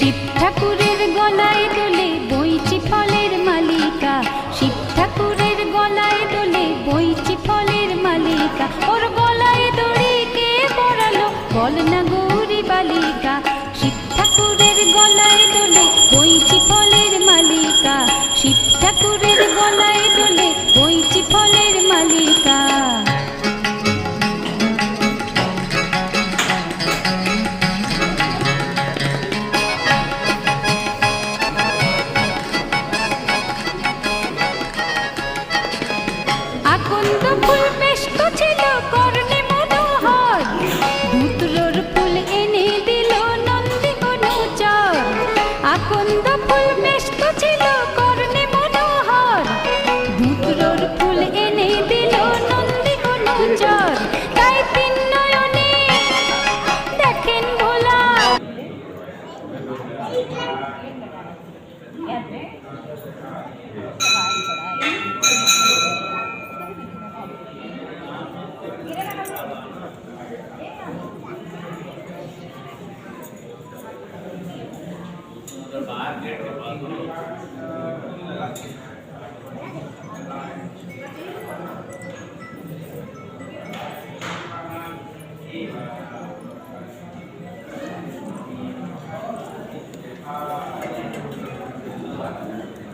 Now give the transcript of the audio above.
শিব ঠাকুরের গলায় দোলে বইচি ফলের মালিকা, শিব ঠাকুরের গলায় দোলে বইচি ফলের মালিকা। ওর গলায় দড়ি কে পরালো বল না গৌরী বালিকা, শিব ঠাকুরের গলায় দোলে বইচি ফলের মালিকা, শিব ঠাকুরের গলায় দোলে বইচি ফলের মালিকা। আকন্দ ফুল বেশ তো ছিল কর্ণে মনোহর, ধুতরোর ফুল এনে দিল নন্দী অনুচর। আকন্দ ফুল বেশ তো ছিল কর্ণে মনোহর, ধুতরোর ফুল এনে দিল নন্দী অনুচর। তাই তিন নয়নে দেখেন ভোলা। बाहर गेट के पास